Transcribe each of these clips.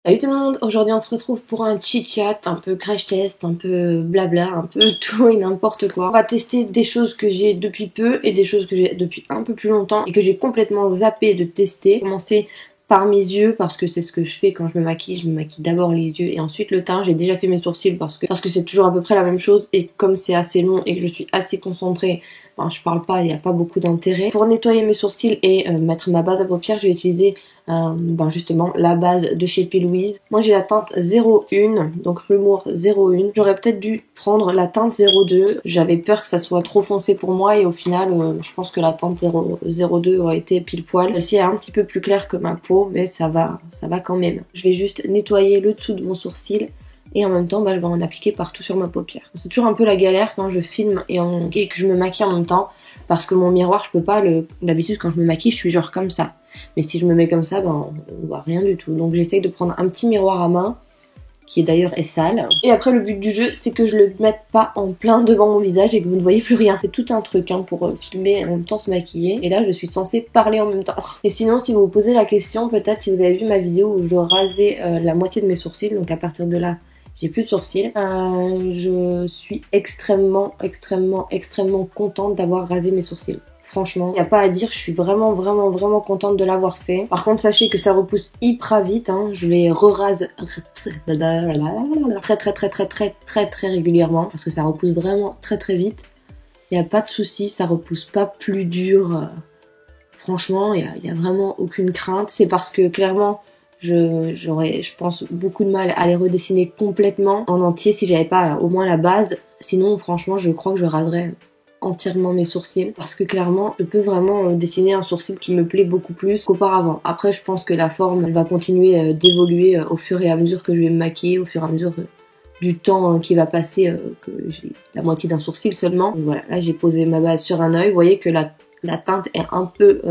Salut tout le monde, aujourd'hui on se retrouve pour un chit-chat, un peu crash test, un peu blabla, un peu tout et n'importe quoi. On va tester des choses que j'ai depuis peu et des choses que j'ai depuis un peu plus longtemps et que j'ai complètement zappé de tester. Commencer par mes yeux parce que c'est ce que je fais quand je me maquille d'abord les yeux et ensuite le teint. J'ai déjà fait mes sourcils parce que c'est toujours à peu près la même chose et comme c'est assez long et que je suis assez concentrée, ben, je parle pas, il n'y a pas beaucoup d'intérêt. Pour nettoyer mes sourcils et mettre ma base à paupières, j'ai utilisé justement la base de chez P. Louise. Moi j'ai la teinte 01, donc Rumour 01. J'aurais peut-être dû prendre la teinte 02. J'avais peur que ça soit trop foncé pour moi et au final je pense que la teinte 02 aurait été pile poil. Celle-ci est un petit peu plus claire que ma peau mais ça va quand même. Je vais juste nettoyer le dessous de mon sourcil et en même temps je vais en appliquer partout sur ma paupière. C'est toujours un peu la galère quand je filme et que je me maquille en même temps parce que mon miroir je peux pas d'habitude quand je me maquille je suis genre comme ça. Mais si je me mets comme ça, on voit rien du tout. Donc j'essaye de prendre un petit miroir à main, qui d'ailleurs est sale. Et après le but du jeu, c'est que je le mette pas en plein devant mon visage et que vous ne voyez plus rien. C'est tout un truc pour filmer et en même temps se maquiller. Et là, je suis censée parler en même temps. Et sinon, si vous vous posez la question, peut-être si vous avez vu ma vidéo où je rasais la moitié de mes sourcils, donc à partir de là, j'ai plus de sourcils. Je suis extrêmement contente d'avoir rasé mes sourcils. Franchement, y a pas à dire, je suis vraiment contente de l'avoir fait. Par contre, sachez que ça repousse hyper vite, je les re-rase très régulièrement parce que ça repousse vraiment très vite. Y a pas de souci, ça repousse pas plus dur. Franchement, y a vraiment aucune crainte. C'est parce que clairement, j'aurais, je pense, beaucoup de mal à les redessiner complètement en entier si j'avais pas au moins la base. Sinon, franchement, je crois que je raserais entièrement mes sourcils parce que clairement je peux vraiment dessiner un sourcil qui me plaît beaucoup plus qu'auparavant. Après je pense que la forme elle va continuer d'évoluer au fur et à mesure que je vais me maquiller, au fur et à mesure du temps qui va passer, que j'ai la moitié d'un sourcil seulement. Donc voilà, là j'ai posé ma base sur un œil, vous voyez que la teinte est un peu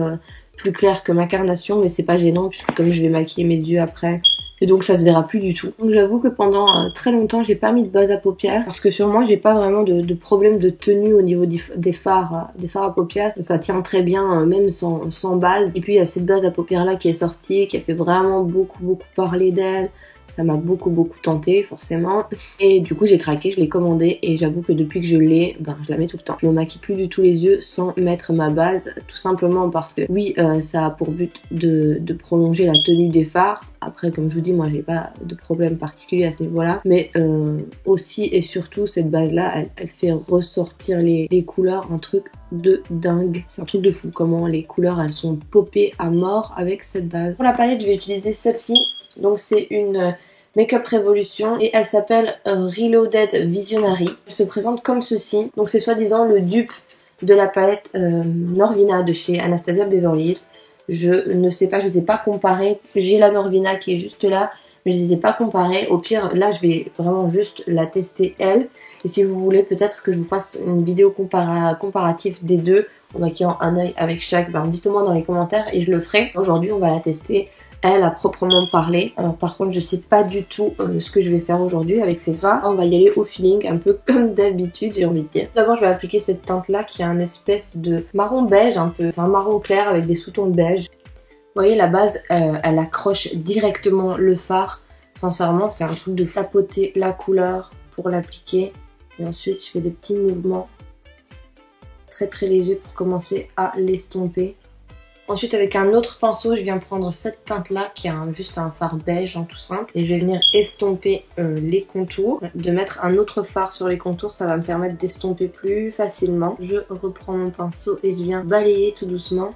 plus claire que ma carnation mais c'est pas gênant puisque comme je vais maquiller mes yeux après et donc ça se verra plus du tout. Donc j'avoue que pendant très longtemps j'ai pas mis de base à paupières parce que sur moi j'ai pas vraiment de problème de tenue au niveau des fards à paupières. Ça tient très bien même sans base. Et puis il y a cette base à paupières là qui est sortie, qui a fait vraiment beaucoup parler d'elle. Ça m'a beaucoup tenté forcément et du coup j'ai craqué, je l'ai commandé et j'avoue que depuis que je l'ai, je la mets tout le temps. Je me maquille plus du tout les yeux sans mettre ma base, tout simplement parce que oui ça a pour but de prolonger la tenue des fards. Après comme je vous dis moi j'ai pas de problème particulier à ce niveau là mais aussi et surtout cette base là elle fait ressortir les couleurs, un truc de dingue. C'est un truc de fou comment les couleurs elles sont popées à mort avec cette base. Pour la palette je vais utiliser celle-ci. Donc c'est une Makeup Revolution et elle s'appelle Reloaded Visionary. Elle se présente comme ceci. Donc c'est soi-disant le dupe de la palette Norvina de chez Anastasia Beverly Hills. Je ne sais pas, je les ai pas comparées. J'ai la Norvina qui est juste là, mais je les ai pas comparées. Au pire, là je vais vraiment juste la tester elle. Et si vous voulez peut-être que je vous fasse une vidéo comparative des deux en maquillant un œil avec chaque, dites-le moi dans les commentaires et je le ferai. Aujourd'hui on va la tester elle à proprement parler. Par contre je sais pas du tout ce que je vais faire aujourd'hui avec ces fards. On va y aller au feeling un peu comme d'habitude j'ai envie de dire. D'abord je vais appliquer cette teinte là qui a un espèce de marron beige un peu. C'est un marron clair avec des sous-tons de beige. Vous voyez la base elle accroche directement le fard. Sincèrement c'est un truc de tapoter la couleur pour l'appliquer. Et ensuite je fais des petits mouvements très légers pour commencer à l'estomper. Ensuite avec un autre pinceau je viens prendre cette teinte là qui a juste un fard beige tout simple et je vais venir estomper les contours. De mettre un autre fard sur les contours ça va me permettre d'estomper plus facilement. Je reprends mon pinceau et je viens balayer tout doucement.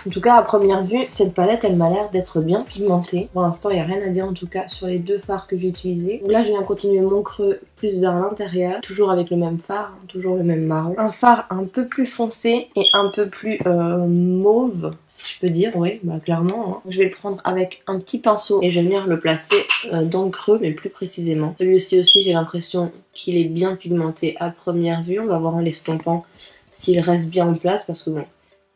En tout cas à première vue cette palette elle m'a l'air d'être bien pigmentée. Pour l'instant il n'y a rien à dire en tout cas sur les deux fards que j'ai utilisés. Donc là je viens continuer mon creux plus vers l'intérieur. Toujours avec le même fard, toujours le même marron. Un fard un peu plus foncé et un peu plus mauve si je peux dire. Oui clairement. Je vais le prendre avec un petit pinceau et je vais venir le placer dans le creux mais plus précisément. Celui-ci aussi j'ai l'impression qu'il est bien pigmenté à première vue. On va voir en l'estompant s'il reste bien en place parce que bon.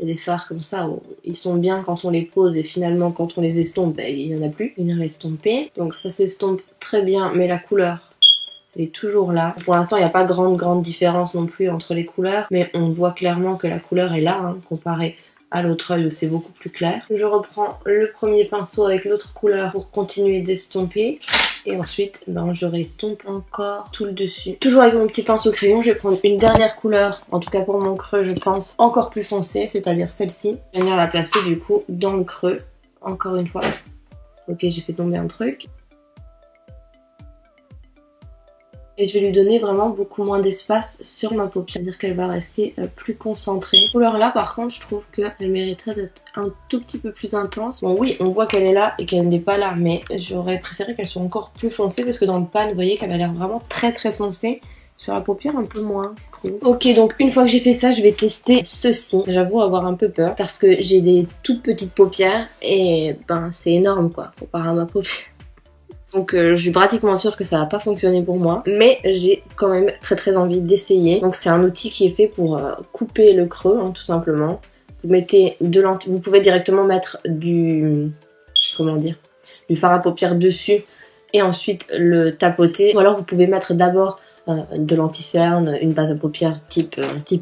Il y a des fards comme ça où ils sont bien quand on les pose et finalement quand on les estompe, il n'y en a plus. Venir l'estomper. Donc ça s'estompe très bien mais la couleur elle est toujours là. Pour l'instant il n'y a pas grande différence non plus entre les couleurs mais on voit clairement que la couleur est là comparée à l'autre œil où c'est beaucoup plus clair. Je reprends le premier pinceau avec l'autre couleur pour continuer d'estomper. Et ensuite, je restompe encore tout le dessus. Toujours avec mon petit pinceau crayon, je vais prendre une dernière couleur, en tout cas pour mon creux, je pense, encore plus foncée, c'est-à-dire celle-ci. Je vais venir la placer du coup dans le creux, encore une fois. Ok, j'ai fait tomber un truc. Et je vais lui donner vraiment beaucoup moins d'espace sur ma paupière, c'est-à-dire qu'elle va rester plus concentrée. Cette couleur-là, par contre, je trouve qu'elle mériterait d'être un tout petit peu plus intense. Bon oui, on voit qu'elle est là et qu'elle n'est pas là, mais j'aurais préféré qu'elle soit encore plus foncée parce que dans le pan, vous voyez qu'elle a l'air vraiment très très foncée. Sur la paupière, un peu moins, je trouve. Ok, donc une fois que j'ai fait ça, je vais tester ceci. J'avoue avoir un peu peur parce que j'ai des toutes petites paupières et c'est énorme quoi, comparé à ma paupière. Donc je suis pratiquement sûre que ça va pas fonctionner pour moi. Mais j'ai quand même très très envie d'essayer. Donc c'est un outil qui est fait pour couper le creux, tout simplement. Vous mettez de l'anti... Vous pouvez directement mettre du... Comment dire? Du fard à paupières dessus et ensuite le tapoter. Ou alors vous pouvez mettre d'abord de l'anti-cerne, une base à paupières type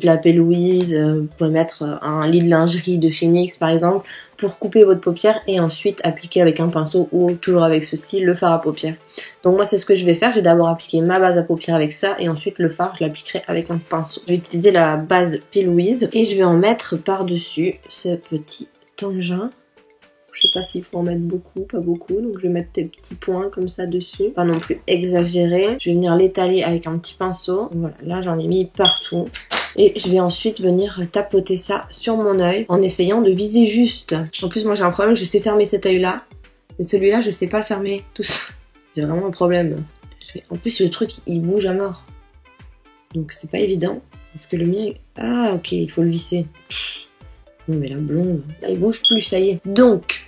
Lapé Louise, vous pouvez mettre un lit de lingerie de chez NYX par exemple pour couper votre paupière et ensuite appliquer avec un pinceau ou toujours avec ceci le fard à paupières. Donc moi c'est ce que je vais faire, je vais d'abord appliquer ma base à paupières avec ça et ensuite le fard je l'appliquerai avec un pinceau. Je vais utiliser la base P. Louise et je vais en mettre par-dessus ce petit engin. Je sais pas s'il faut en mettre beaucoup, pas beaucoup, donc je vais mettre des petits points comme ça dessus, pas non plus exagéré. Je vais venir l'étaler avec un petit pinceau, voilà, là j'en ai mis partout. Et je vais ensuite venir tapoter ça sur mon œil en essayant de viser juste. En plus moi j'ai un problème, je sais fermer cet œil là, mais celui-là je sais pas le fermer, tout ça. J'ai vraiment un problème. En plus le truc il bouge à mort, donc c'est pas évident, parce que le mien, ah ok il faut le visser. Non mais la blonde, là il bouge plus, ça y est. Donc,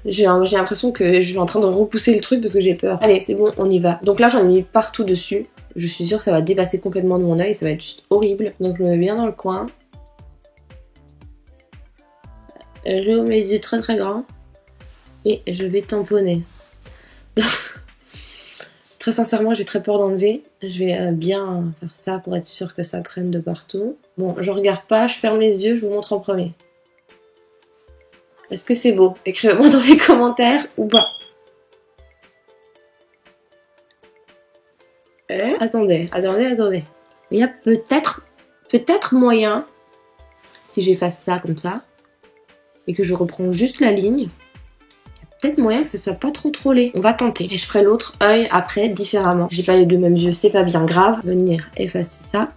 j'ai l'impression que je suis en train de repousser le truc parce que j'ai peur. Allez, c'est bon, on y va. Donc là j'en ai mis partout dessus. Je suis sûre que ça va dépasser complètement de mon œil, ça va être juste horrible. Donc je me mets bien dans le coin. Je mets mes yeux très très grands. Et je vais tamponner. Très sincèrement, j'ai très peur d'enlever. Je vais bien faire ça pour être sûre que ça prenne de partout. Bon, je regarde pas, je ferme les yeux, je vous montre en premier. Est-ce que c'est beau? Écrivez-moi dans les commentaires ou pas. Attendez. Il y a peut-être moyen, si j'efface ça comme ça, et que je reprends juste la ligne, peut-être moyen que ce soit pas trop laid. On va tenter. Et je ferai l'autre œil après différemment. J'ai pas les deux mêmes yeux, c'est pas bien grave. Venir effacer ça.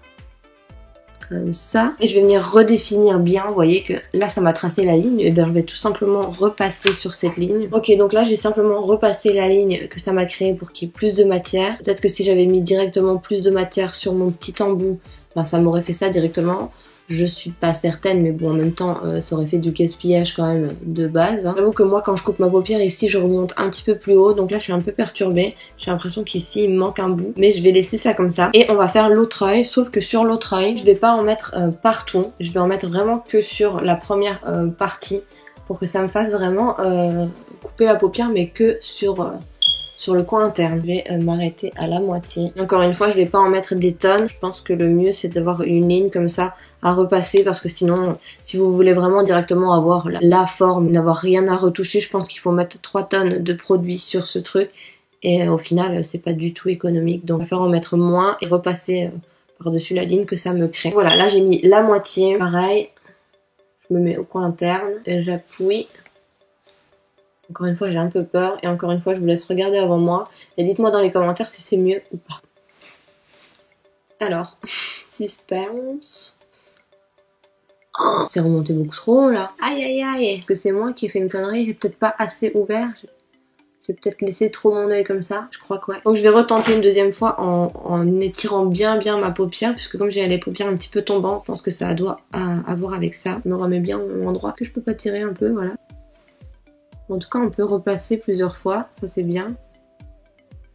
Comme ça. Et je vais venir redéfinir bien. Vous voyez que là ça m'a tracé la ligne. Et bien je vais tout simplement repasser sur cette ligne. Ok, donc là j'ai simplement repassé la ligne que ça m'a créée pour qu'il y ait plus de matière. Peut-être que si j'avais mis directement plus de matière sur mon petit embout, ça m'aurait fait ça directement. Je suis pas certaine, mais bon, en même temps, ça aurait fait du gaspillage quand même de base. J'avoue que moi, quand je coupe ma paupière ici, je remonte un petit peu plus haut. Donc là, je suis un peu perturbée. J'ai l'impression qu'ici, il me manque un bout. Mais je vais laisser ça comme ça. Et on va faire l'autre œil. Sauf que sur l'autre œil, je vais pas en mettre partout. Je vais en mettre vraiment que sur la première partie. Pour que ça me fasse vraiment couper la paupière, mais que sur le coin interne. Je vais m'arrêter à la moitié. Encore une fois, je vais pas en mettre des tonnes. Je pense que le mieux, c'est d'avoir une ligne comme ça à repasser, parce que sinon, si vous voulez vraiment directement avoir la forme, n'avoir rien à retoucher, je pense qu'il faut mettre 3 tonnes de produit sur ce truc. Et au final, c'est pas du tout économique. Donc, je préfère en mettre moins et repasser par-dessus la ligne que ça me crée. Voilà, là, j'ai mis la moitié. Pareil, je me mets au coin interne et j'appuie. Encore une fois, j'ai un peu peur. Et encore une fois, je vous laisse regarder avant moi. Et dites-moi dans les commentaires si c'est mieux ou pas. Alors, suspense. Oh, c'est remonté beaucoup trop là. Aïe aïe aïe. Est-ce que c'est moi qui ai fait une connerie? J'ai peut-être pas assez ouvert. J'ai peut-être laissé trop mon œil comme ça. Je crois que ouais. Donc je vais retenter une deuxième fois en étirant bien ma paupière. Puisque comme j'ai les paupières un petit peu tombantes, je pense que ça doit avoir avec ça. Je me remets bien au même endroit. Que je peux pas tirer un peu, voilà. En tout cas, on peut repasser plusieurs fois, ça c'est bien.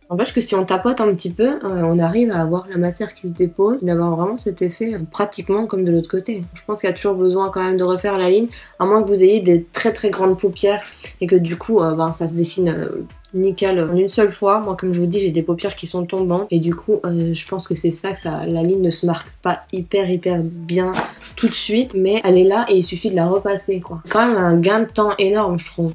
N'empêche que si on tapote un petit peu, on arrive à avoir la matière qui se dépose, d'avoir vraiment cet effet pratiquement comme de l'autre côté. Je pense qu'il y a toujours besoin quand même de refaire la ligne, à moins que vous ayez des très grandes paupières et que du coup ça se dessine nickel en une seule fois. Moi comme je vous dis j'ai des paupières qui sont tombantes et du coup je pense que c'est ça que la ligne ne se marque pas hyper bien tout de suite, mais elle est là et il suffit de la repasser quoi. C'est quand même un gain de temps énorme je trouve.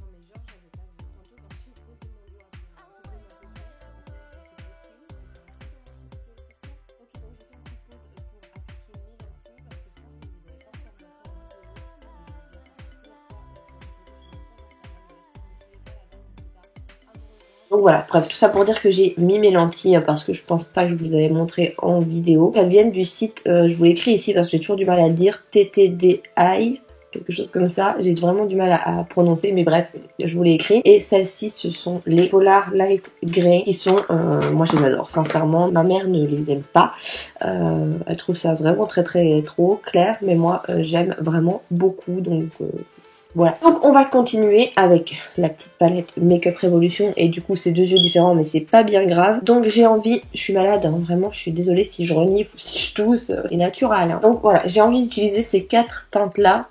Donc voilà, bref, tout ça pour dire que j'ai mis mes lentilles parce que je pense pas que je vous les avais montrées en vidéo. Elles viennent du site, je vous l'écris ici parce que j'ai toujours du mal à le dire, TTDI, quelque chose comme ça. J'ai vraiment du mal à prononcer, mais bref, je vous l'ai écrit. Et celles-ci, ce sont les Polar Light Grey qui sont, moi je les adore, sincèrement. Ma mère ne les aime pas. Elle trouve ça vraiment trop clair, mais moi j'aime vraiment beaucoup, donc... Voilà, donc on va continuer avec la petite palette Make Up Revolution et du coup c'est deux yeux différents mais c'est pas bien grave. Donc j'ai envie, je suis malade hein, vraiment je suis désolée si je renifle ou si je tousse, c'est naturel hein. Donc voilà, j'ai envie d'utiliser ces 4 teintes là,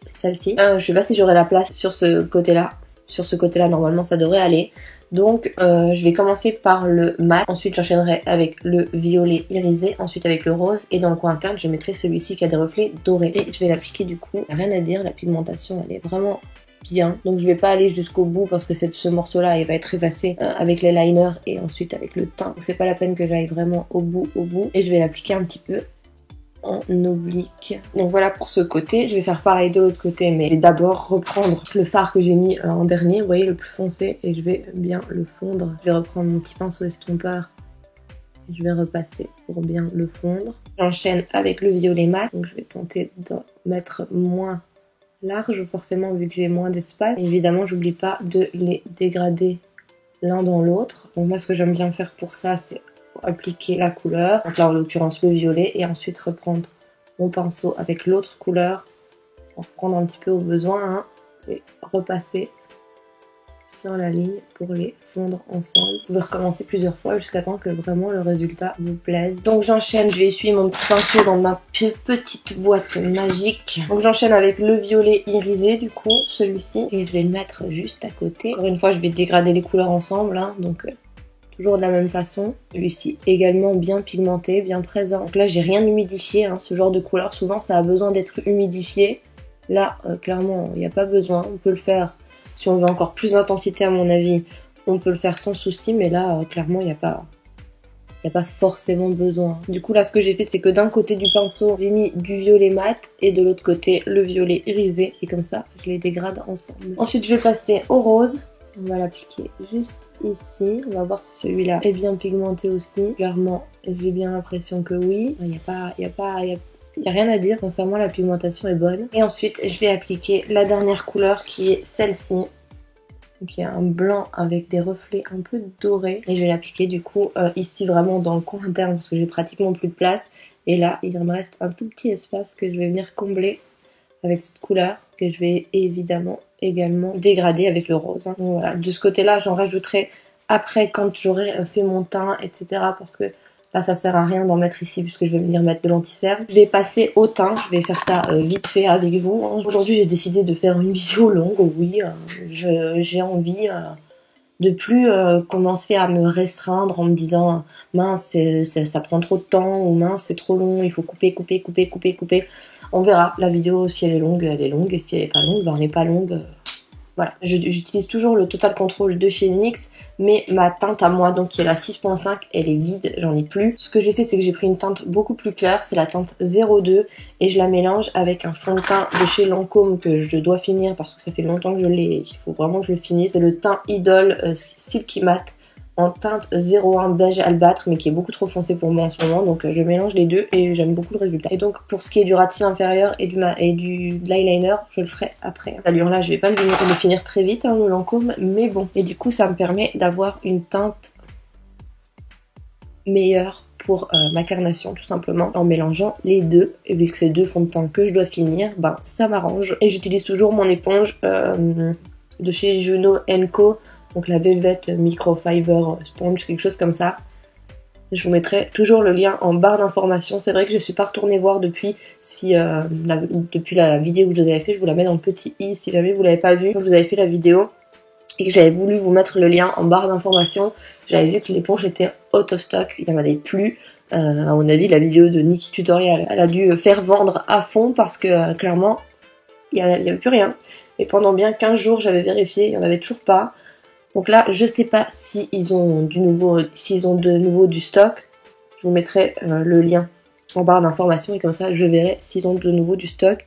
celle-ci. Je sais pas si j'aurai la place sur ce côté là. Sur ce côté là normalement ça devrait aller. Donc je vais commencer par le mat, ensuite j'enchaînerai avec le violet irisé, ensuite avec le rose et dans le coin interne je mettrai celui-ci qui a des reflets dorés. Et je vais l'appliquer du coup, rien à dire, la pigmentation elle est vraiment bien. Donc je vais pas aller jusqu'au bout parce que ce morceau là il va être effacé avec les liners et ensuite avec le teint. Donc c'est pas la peine que j'aille vraiment au bout. Et je vais l'appliquer un petit peu en oblique. Donc voilà pour ce côté, je vais faire pareil de l'autre côté mais je vais d'abord reprendre le fard que j'ai mis en dernier, vous voyez le plus foncé et je vais bien le fondre. Je vais reprendre mon petit pinceau estompeur et je vais repasser pour bien le fondre. J'enchaîne avec le violet mat, donc je vais tenter de mettre moins large forcément vu que j'ai moins d'espace. Évidemment j'oublie pas de les dégrader l'un dans l'autre. Donc moi ce que j'aime bien faire pour ça c'est appliquer la couleur, donc là en l'occurrence le violet, et ensuite reprendre mon pinceau avec l'autre couleur pour prendre un petit peu au besoin hein, et repasser sur la ligne pour les fondre ensemble. Vous pouvez recommencer plusieurs fois jusqu'à temps que vraiment le résultat vous plaise. Donc j'enchaîne, je vais essuyer mon petit pinceau dans ma petite boîte magique. Donc j'enchaîne avec le violet irisé du coup, celui-ci, et je vais le mettre juste à côté. Encore une fois je vais dégrader les couleurs ensemble hein, donc toujours de la même façon. Celui-ci également bien pigmenté, bien présent. Donc là j'ai rien humidifié, hein. Ce genre de couleur souvent ça a besoin d'être humidifié. Là clairement il n'y a pas besoin, on peut le faire si on veut encore plus d'intensité à mon avis, on peut le faire sans souci, mais là clairement il n'y a pas forcément besoin. Du coup là ce que j'ai fait c'est que d'un côté du pinceau j'ai mis du violet mat et de l'autre côté le violet irisé et comme ça je les dégrade ensemble. Ensuite je vais passer au rose. On va l'appliquer juste ici. On va voir si celui-là est bien pigmenté aussi. Clairement, j'ai bien l'impression que oui. Il n'y a rien à dire. Sincèrement, la pigmentation est bonne. Et ensuite, je vais appliquer la dernière couleur qui est celle-ci. Donc, il y a un blanc avec des reflets un peu dorés. Et je vais l'appliquer du coup ici vraiment dans le coin interne parce que j'ai pratiquement plus de place. Et là, il me reste un tout petit espace que je vais venir combler avec cette couleur que je vais évidemment également dégrader avec le rose. Donc voilà, de ce côté-là, j'en rajouterai après quand j'aurai fait mon teint, etc. Parce que là, ça sert à rien d'en mettre ici puisque je vais venir mettre de l'anti-cerne. Je vais passer au teint, je vais faire ça vite fait avec vous. Aujourd'hui, j'ai décidé de faire une vidéo longue, oui. J'ai envie de plus commencer à me restreindre en me disant mince, ça prend trop de temps ou mince, c'est trop long, il faut couper. On verra, la vidéo, si elle est longue, et si elle est pas longue, ben elle n'est pas longue. Voilà, j'utilise toujours le Total Control de chez NYX, mais ma teinte à moi, donc qui est la 6.5, elle est vide, j'en ai plus. Ce que j'ai fait, c'est que j'ai pris une teinte beaucoup plus claire, c'est la teinte 02, et je la mélange avec un fond de teint de chez Lancôme que je dois finir parce que ça fait longtemps que je l'ai, il faut vraiment que je le finisse. C'est le teint Idol Silky Matte en teinte 01 beige albâtre, mais qui est beaucoup trop foncé pour moi en ce moment, donc je mélange les deux et j'aime beaucoup le résultat. Et donc pour ce qui est du ras de cils inférieur et de l'eyeliner, je le ferai après. Cette allure là, je vais pas le finir très vite hein, le Lancôme, mais bon. Et du coup ça me permet d'avoir une teinte meilleure pour ma carnation tout simplement en mélangeant les deux. Et vu que c'est deux fonds de teint que je dois finir, ben ça m'arrange. Et j'utilise toujours mon éponge de chez Juno & Co, donc la Velvet Microfiber Sponge, quelque chose comme ça. Je vous mettrai toujours le lien en barre d'informations. C'est vrai que je ne suis pas retournée voir depuis depuis la vidéo que je vous avais fait. Je vous la mets dans le petit i si jamais vous l'avez pas vu. Quand je vous avais fait la vidéo et que j'avais voulu vous mettre le lien en barre d'information. J'avais vu que l'éponge était out of stock, il n'y en avait plus. À mon avis, la vidéo de Nikki Tutorial, elle a dû faire vendre à fond parce que clairement, il n'y avait plus rien. Et pendant bien 15 jours, j'avais vérifié, il n'y en avait toujours pas. Donc là, je sais pas s'ils ont de nouveau du stock. Je vous mettrai le lien en barre d'information et comme ça, je verrai s'ils ont de nouveau du stock.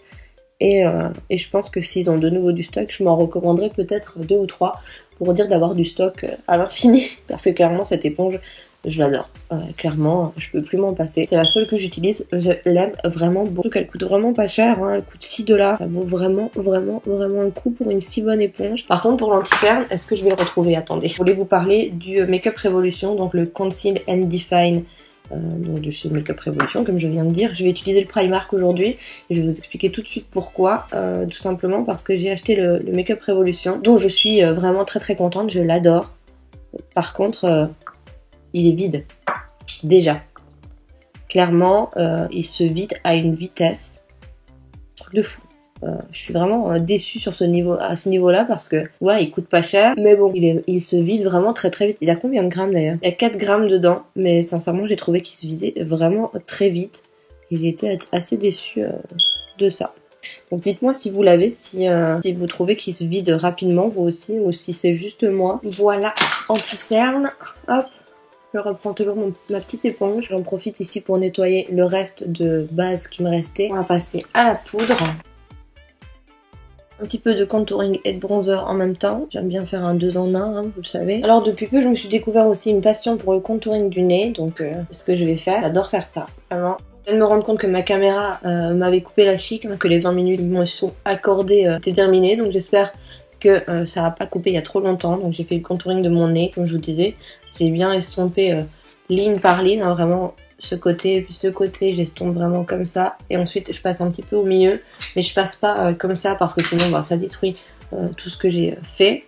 Et je pense que s'ils ont de nouveau du stock, je m'en recommanderai peut-être 2 ou 3 pour dire d'avoir du stock à l'infini. Parce que clairement, cette éponge, je l'adore. Clairement, je peux plus m'en passer. C'est la seule que j'utilise. Je l'aime vraiment beaucoup. Elle coûte vraiment pas cher. Hein. Elle coûte 6 $. Ça vaut vraiment le coup pour une si bonne éponge. Par contre, pour l'anti-cerne, est-ce que je vais le retrouver? Attendez. Je voulais vous parler du Make-up Revolution, donc le Conceal and Define. Donc de chez Make-up Revolution, comme je viens de dire. Je vais utiliser le Primark aujourd'hui et je vais vous expliquer tout de suite pourquoi. Tout simplement parce que j'ai acheté le Make-up Revolution, dont je suis vraiment très contente, je l'adore. Par contre, il est vide. Déjà. Clairement, il se vide à une vitesse. Truc de fou. Je suis vraiment déçue sur à ce niveau-là parce que, ouais, il coûte pas cher, mais bon, il se vide vraiment très vite. Il a combien de grammes d'ailleurs? Il y a 4 grammes dedans, mais sincèrement, j'ai trouvé qu'il se vidait vraiment très vite. Et j'ai été assez déçue de ça. Donc dites-moi si vous l'avez, si vous trouvez qu'il se vide rapidement, vous aussi, ou si c'est juste moi. Voilà, anti-cerne. Hop. Je reprends toujours ma petite éponge. J'en profite ici pour nettoyer le reste de base qui me restait. On va passer à la poudre. Un petit peu de contouring et de bronzer en même temps. J'aime bien faire un 2 en 1, hein, vous le savez. Alors depuis peu, je me suis découvert aussi une passion pour le contouring du nez. Donc c'est ce que je vais faire. J'adore faire ça, vraiment. Je viens de me rendre compte que ma caméra m'avait coupé la chic, hein, que les 20 minutes qui me sont accordées étaient terminées. Donc j'espère que ça n'a pas coupé il y a trop longtemps. Donc j'ai fait le contouring de mon nez, comme je vous disais. J'ai bien estompé ligne par ligne, hein, vraiment ce côté, puis ce côté, j'estompe vraiment comme ça. Et ensuite, je passe un petit peu au milieu, mais je passe pas comme ça parce que sinon, ça détruit tout ce que j'ai fait.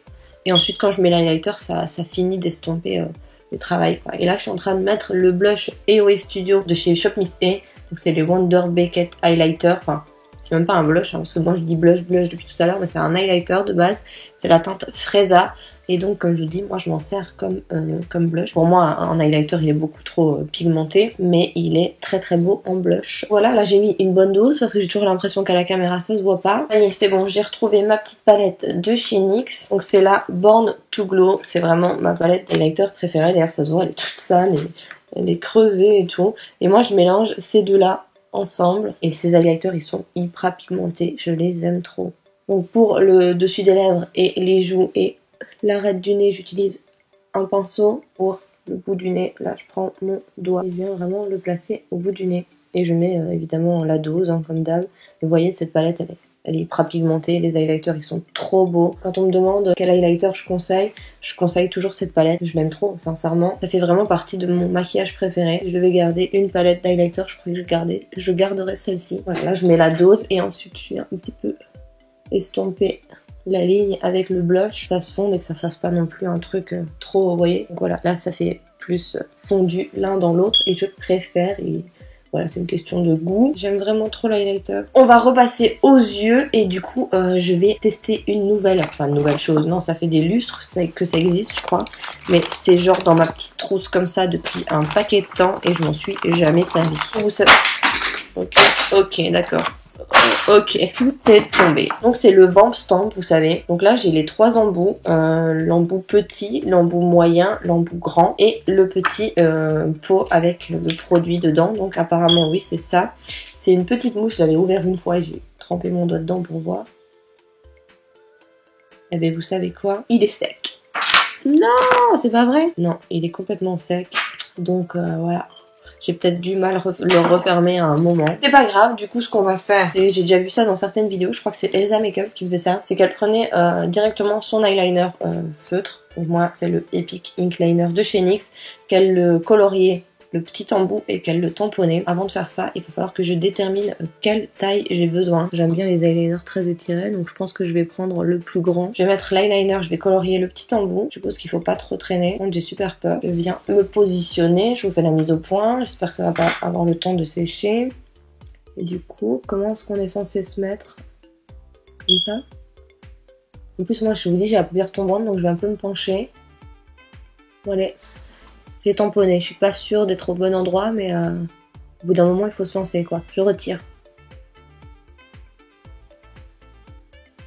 Et ensuite, quand je mets l'highlighter, ça finit d'estomper le travail, quoi. Et là, je suis en train de mettre le blush AOA Studio de chez Shop Miss A. Donc, c'est le Wonder Beckett Highlighter. Enfin, c'est même pas un blush, hein, parce que moi, je dis blush depuis tout à l'heure, mais c'est un highlighter de base. C'est la teinte Fresa. Et donc, comme je vous dis, moi, je m'en sers comme blush. Pour moi, un highlighter, il est beaucoup trop pigmenté, mais il est très beau en blush. Voilà, là, j'ai mis une bonne dose, parce que j'ai toujours l'impression qu'à la caméra, ça se voit pas. Ça y est, c'est bon, j'ai retrouvé ma petite palette de chez NYX. Donc, c'est la Born to Glow. C'est vraiment ma palette d'highlighter préférée. D'ailleurs, ça se voit, elle est toute sale, elle est creusée et tout. Et moi, je mélange ces deux-là ensemble. Et ces highlighters, ils sont hyper pigmentés. Je les aime trop. Donc, pour le dessus des lèvres et les joues et l'arête du nez, j'utilise un pinceau. Pour le bout du nez, là je prends mon doigt et viens vraiment le placer au bout du nez. Et je mets évidemment la dose, hein, comme d'hab. Et vous voyez, cette palette, elle est hyper pigmentée. Les highlighters, ils sont trop beaux. Quand on me demande quel highlighter je conseille toujours cette palette. Je l'aime trop, sincèrement. Ça fait vraiment partie de mon maquillage préféré. Je vais garder une palette d'highlighter. Je crois que je garderai celle-ci. Voilà, là je mets la dose et ensuite je viens un petit peu estomper la ligne avec le blush, ça se fonde et que ça fasse pas non plus un truc trop, vous voyez. Donc voilà, là ça fait plus fondu l'un dans l'autre et je préfère, et voilà, c'est une question de goût. J'aime vraiment trop l'highlighter. On va repasser aux yeux et du coup je vais tester une nouvelle chose. Non, ça fait des lustres que ça existe, je crois, mais c'est genre dans ma petite trousse comme ça depuis un paquet de temps et je m'en suis jamais servi. Vous savez. Ok, d'accord. Ok, tout est tombé. Donc c'est le Vamp Stamp, vous savez. Donc là j'ai les 3 embouts. L'embout petit, l'embout moyen, l'embout grand et le petit pot avec le produit dedans. Donc apparemment oui, c'est ça. C'est une petite mouche, je l'avais ouvert une fois et j'ai trempé mon doigt dedans pour voir. Et bien vous savez quoi? Il est sec. Non, c'est pas vrai? Non, il est complètement sec. Donc voilà. J'ai peut-être dû mal le refermer à un moment. C'est pas grave, du coup ce qu'on va faire, et j'ai déjà vu ça dans certaines vidéos, je crois que c'est Elsa Makeup qui faisait ça, c'est qu'elle prenait directement son eyeliner feutre, donc moi c'est le Epic Ink Liner de chez NYX, qu'elle le coloriait le petit embout et qu'elle le tamponnait. Avant de faire ça, il va falloir que je détermine quelle taille j'ai besoin. J'aime bien les eyeliners très étirés, donc je pense que je vais prendre le plus grand. Je vais mettre l'eyeliner, je vais colorier le petit embout. Je suppose qu'il faut pas trop traîner. Donc j'ai super peur. Je viens me positionner, je vous fais la mise au point. J'espère que ça va pas avoir le temps de sécher. Et du coup, comment est-ce qu'on est censé se mettre? Comme ça? En plus, moi, je vous dis, j'ai la paupière tombante, donc je vais un peu me pencher. Voilà. J'ai tamponné. Je suis pas sûre d'être au bon endroit, mais au bout d'un moment, il faut se lancer, quoi. Je retire.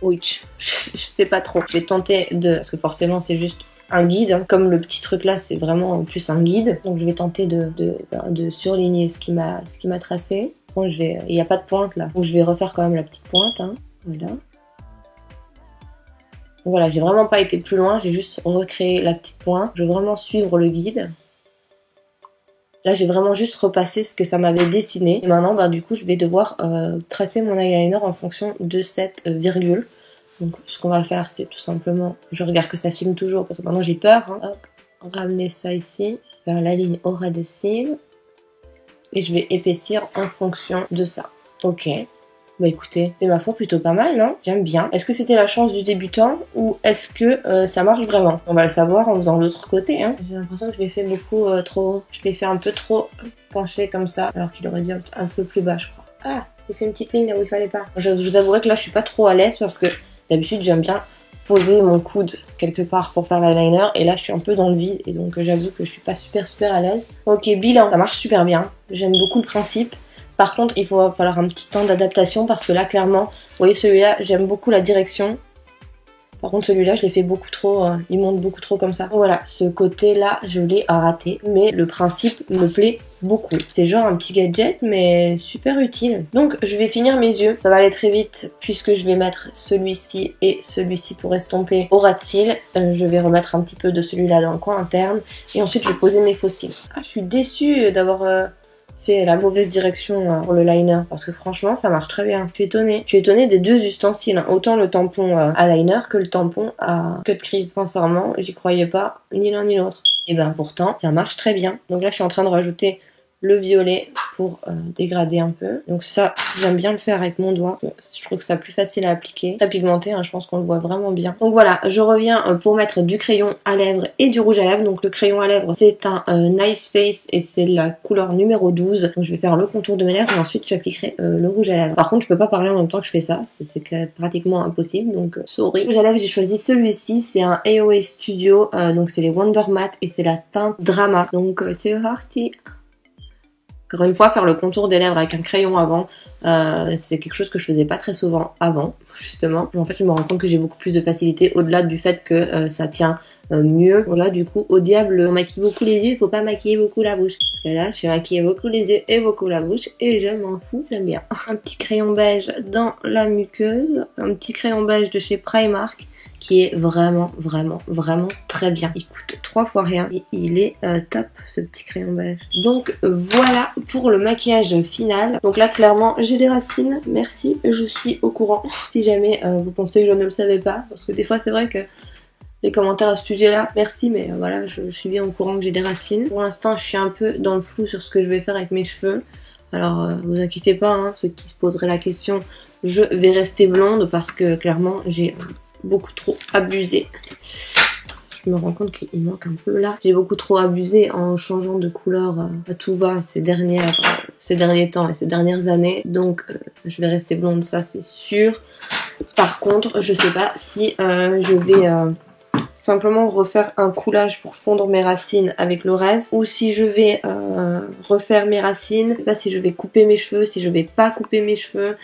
Oui, je sais pas trop. Je vais tenter de... Parce que forcément, c'est juste un guide. Hein. Comme le petit truc là, c'est vraiment en plus un guide. Donc, je vais tenter de surligner ce qui m'a tracé. Bon, il n'y a pas de pointe là. Donc, je vais refaire quand même la petite pointe. Hein. Voilà. Donc, voilà, j'ai vraiment pas été plus loin. J'ai juste recréé la petite pointe. Je vais vraiment suivre le guide. Là, j'ai vraiment juste repassé ce que ça m'avait dessiné. Et maintenant, bah, du coup, je vais devoir tracer mon eyeliner en fonction de cette virgule. Donc, ce qu'on va faire, c'est tout simplement... Je regarde que ça filme toujours, parce que maintenant, j'ai peur. Hein. Hop, ramener ça ici, vers la ligne au ras des cils. Et je vais épaissir en fonction de ça. Ok. Bah écoutez, c'est ma foi plutôt pas mal, non? J'aime bien. Est-ce que c'était la chance du débutant ou est-ce que ça marche vraiment? On va le savoir en faisant l'autre côté, hein. J'ai l'impression que je l'ai fait beaucoup trop... Je l'ai fait un peu trop penché comme ça, alors qu'il aurait dû être un peu plus bas, je crois. Ah, j'ai fait une petite ligne là où il fallait pas. Je vous avouerai que là, je suis pas trop à l'aise parce que d'habitude, j'aime bien poser mon coude quelque part pour faire l'eyeliner et là, je suis un peu dans le vide et donc j'avoue que je suis pas super à l'aise. Ok, bilan, ça marche super bien. J'aime beaucoup le principe. Par contre, il va falloir un petit temps d'adaptation parce que là, clairement, vous voyez, celui-là, j'aime beaucoup la direction. Par contre, celui-là, je l'ai fait beaucoup trop, il monte beaucoup trop comme ça. Voilà, ce côté-là, je l'ai raté. Mais le principe me plaît beaucoup. C'est genre un petit gadget, mais super utile. Donc, je vais finir mes yeux. Ça va aller très vite puisque je vais mettre celui-ci et celui-ci pour estomper au ras de cils. Je vais remettre un petit peu de celui-là dans le coin interne. Et ensuite, je vais poser mes faux cils. Ah, je suis déçue d'avoir... fait la mauvaise direction pour le liner parce que franchement ça marche très bien. Je suis étonnée. Je suis étonnée des deux ustensiles, hein. Autant le tampon à liner que le tampon à cut crease. Sincèrement, j'y croyais pas ni l'un ni l'autre. Et ben pourtant ça marche très bien. Donc là je suis en train de rajouter le violet pour dégrader un peu. Donc ça, j'aime bien le faire avec mon doigt. Je trouve que c'est plus facile à appliquer. Très pigmenté, hein, je pense qu'on le voit vraiment bien. Donc voilà, je reviens pour mettre du crayon à lèvres et du rouge à lèvres. Donc le crayon à lèvres, c'est un Nice Face et c'est la couleur numéro 12. Donc je vais faire le contour de mes lèvres et ensuite j'appliquerai le rouge à lèvres. Par contre, je peux pas parler en même temps que je fais ça. C'est pratiquement impossible, donc sorry. Le rouge à lèvres, j'ai choisi celui-ci. C'est un AOA Studio. Donc c'est les Wonder Matte et c'est la teinte Drama. Donc c'est parti. Encore une fois, faire le contour des lèvres avec un crayon avant, c'est quelque chose que je faisais pas très souvent avant, justement. Et en fait, je me rends compte que j'ai beaucoup plus de facilité au-delà du fait que ça tient mieux. Voilà, du coup, au diable, on maquille beaucoup les yeux, il faut pas maquiller beaucoup la bouche. Parce que là, je vais maquiller beaucoup les yeux et beaucoup la bouche et je m'en fous, j'aime bien. Un petit crayon beige dans la muqueuse, un petit crayon beige de chez Primark, qui est vraiment très bien. Il coûte 3 fois rien et il est top, ce petit crayon beige. Donc voilà pour le maquillage final. Donc là clairement j'ai des racines, merci, je suis au courant. Si jamais vous pensez que je ne le savais pas, parce que des fois c'est vrai que les commentaires à ce sujet là, merci, mais voilà, je suis bien au courant que j'ai des racines. Pour l'instant je suis un peu dans le flou sur ce que je vais faire avec mes cheveux. Alors vous inquiétez pas, hein, ceux qui se poseraient la question, je vais rester blonde parce que clairement j'ai beaucoup trop abusé. Je me rends compte qu'il manque un peu là. J'ai beaucoup trop abusé en changeant de couleur à tout va ces derniers temps et ces dernières années. Donc je vais rester blonde, ça c'est sûr. Par contre, je sais pas si je vais simplement refaire un coulage pour fondre mes racines avec le reste, ou si je vais refaire mes racines. Je sais pas si je vais couper mes cheveux, si je vais pas couper mes cheveux.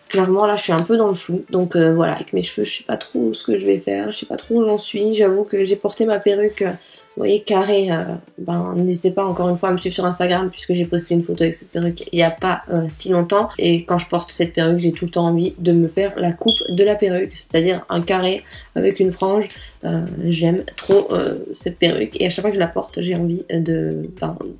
Clairement là je suis un peu dans le flou, donc voilà, avec mes cheveux je sais pas trop ce que je vais faire, je sais pas trop où j'en suis. J'avoue que j'ai porté ma perruque, vous voyez, carrée, n'hésitez pas encore une fois à me suivre sur Instagram puisque j'ai posté une photo avec cette perruque il y a pas si longtemps, et quand je porte cette perruque j'ai tout le temps envie de me faire la coupe de la perruque, c'est-à-dire un carré avec une frange. J'aime trop cette perruque et à chaque fois que je la porte j'ai envie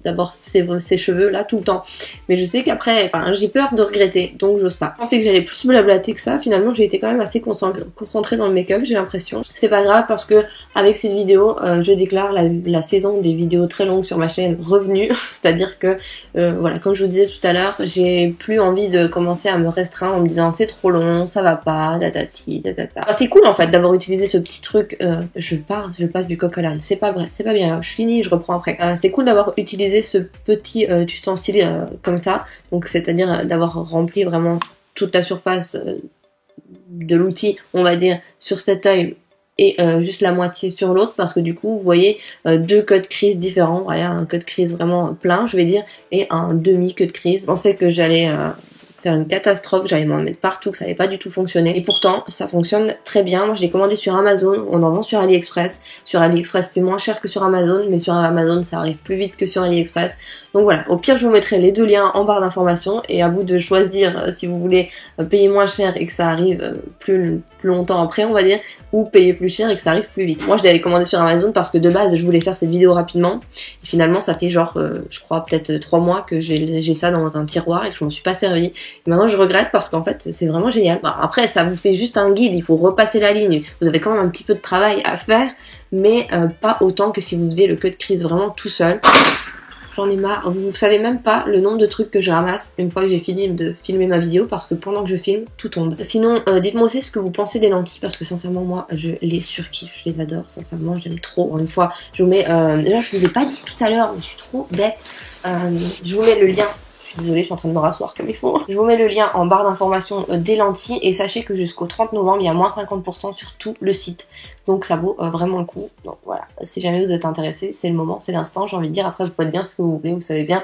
d'avoir ces cheveux là tout le temps, mais je sais qu'après j'ai peur de regretter, donc j'ose pas. Je pensais que j'allais plus me blablater que ça, finalement j'ai été quand même assez concentrée dans le make-up, j'ai l'impression. C'est pas grave parce que avec cette vidéo je déclare la saison des vidéos très longues sur ma chaîne revenue, c'est-à-dire que voilà, comme je vous disais tout à l'heure, j'ai plus envie de commencer à me restreindre en me disant c'est trop long, ça va pas, tatati, tatata. C'est cool en fait d'avoir utilisé ce petit truc. Je passe du coq à l'âne, c'est pas vrai, c'est pas bien, je finis, je reprends après. C'est cool d'avoir utilisé ce petit ustensile comme ça, donc c'est-à-dire d'avoir rempli vraiment toute la surface de l'outil, on va dire, sur cet œil et juste la moitié sur l'autre, parce que du coup vous voyez deux queues de crise différents. Voilà, un queue de crise vraiment plein, je vais dire, et un demi queue de crise. Je pensais que j'allais faire une catastrophe, j'allais m'en mettre partout, que ça allait pas du tout fonctionner. Et pourtant, ça fonctionne très bien. Moi, je l'ai commandé sur Amazon, on en vend sur AliExpress. Sur AliExpress, c'est moins cher que sur Amazon, mais sur Amazon, ça arrive plus vite que sur AliExpress. Donc voilà, au pire, je vous mettrai les deux liens en barre d'informations et à vous de choisir si vous voulez payer moins cher et que ça arrive plus longtemps après, on va dire, ou payer plus cher et que ça arrive plus vite. Moi, je l'avais commandé sur Amazon parce que de base, je voulais faire cette vidéo rapidement. Et finalement, ça fait genre, je crois, peut-être 3 mois que j'ai ça dans un tiroir et que je m'en suis pas servi. Et maintenant, je regrette parce qu'en fait, c'est vraiment génial. Bon, après, ça vous fait juste un guide, il faut repasser la ligne. Vous avez quand même un petit peu de travail à faire, mais pas autant que si vous faisiez le queue de crise vraiment tout seul. J'en ai marre. Vous savez même pas le nombre de trucs que je ramasse une fois que j'ai fini de filmer ma vidéo, parce que pendant que je filme, tout tombe. Sinon, dites-moi aussi ce que vous pensez des lentilles, parce que sincèrement, moi, je les surkiffe, je les adore. Sincèrement, j'aime trop. Encore une fois, je vous mets... là, je vous ai pas dit tout à l'heure, mais je suis trop bête. Je vous mets le lien. Je suis désolée, je suis en train de me rasseoir comme il faut. Je vous mets le lien en barre d'informations des lentilles et sachez que jusqu'au 30 novembre, il y a moins 50% sur tout le site. Donc ça vaut vraiment le coup. Donc voilà, si jamais vous êtes intéressé, c'est le moment, c'est l'instant, j'ai envie de dire. Après, vous faites bien ce que vous voulez, vous savez bien.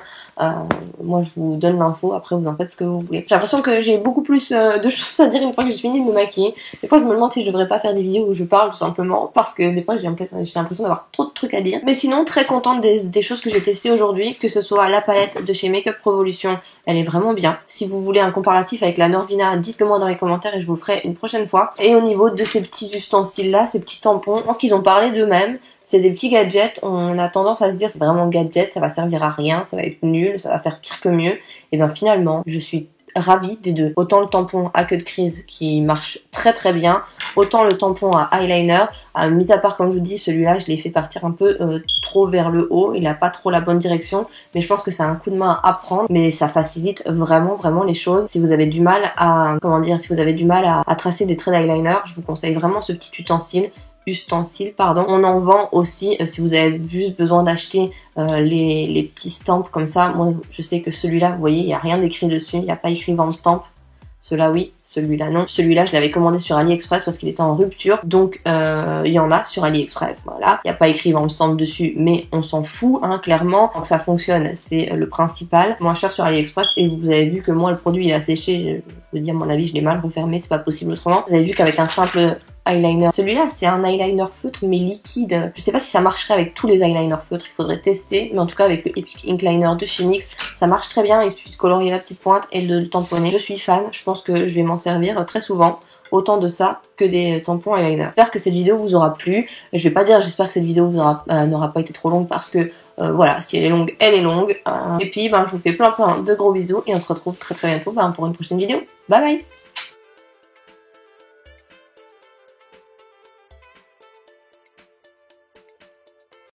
Moi, je vous donne l'info, après vous en faites ce que vous voulez. J'ai l'impression que j'ai beaucoup plus de choses à dire une fois que j'ai fini de me maquiller. Des fois, je me demande si je devrais pas faire des vidéos où je parle tout simplement, parce que des fois, j'ai l'impression d'avoir trop de trucs à dire. Mais sinon, très contente des choses que j'ai testées aujourd'hui, que ce soit la palette de chez Makeup Revolution, elle est vraiment bien. Si vous voulez un comparatif avec la Norvina, dites-le moi dans les commentaires et je vous le ferai une prochaine fois. Et au niveau de ces petits ustensiles là, ces petits tampons, je pense qu'ils ont parlé d'eux-mêmes. C'est des petits gadgets, on a tendance à se dire c'est vraiment gadget, ça va servir à rien, ça va être nul, ça va faire pire que mieux. Et bien finalement, je suis ravie des deux. Autant le tampon à queue de crise qui marche très très bien, autant le tampon à eyeliner, mis à part comme je vous dis, celui-là je l'ai fait partir un peu trop vers le haut, il a pas trop la bonne direction, mais je pense que c'est un coup de main à prendre, mais ça facilite vraiment les choses. Si vous avez du mal à, si vous avez du mal à tracer des traits d'eyeliner, je vous conseille vraiment ce petit ustensile, pardon. On en vend aussi si vous avez juste besoin d'acheter les petits stamps comme ça. Moi, je sais que celui-là, vous voyez, il n'y a rien d'écrit dessus, il n'y a pas écrit vente stamp. Celui-là, oui. Celui-là, non. Celui-là, je l'avais commandé sur AliExpress parce qu'il était en rupture. Donc, il y en a sur AliExpress. Voilà. Il n'y a pas écrit vente stamp dessus, mais on s'en fout, hein, clairement. Quand ça fonctionne, c'est le principal. Moins cher sur AliExpress. Et vous avez vu que moi, le produit, il a séché. Je veux dire, à mon avis, je l'ai mal refermé. C'est pas possible autrement. Vous avez vu qu'avec un simple eyeliner. Celui-là, c'est un eyeliner feutre, mais liquide. Je sais pas si ça marcherait avec tous les eyeliners feutres, il faudrait tester. Mais en tout cas, avec le Epic Ink Liner de chez NYX, ça marche très bien. Il suffit de colorier la petite pointe et de le tamponner. Je suis fan, je pense que je vais m'en servir très souvent. Autant de ça que des tampons eyeliner. J'espère que cette vidéo vous aura plu. Je vais pas dire j'espère que cette vidéo vous n'aura pas été trop longue parce que voilà, si elle est longue, elle est longue. Et puis je vous fais plein de gros bisous et on se retrouve très bientôt pour une prochaine vidéo. Bye bye.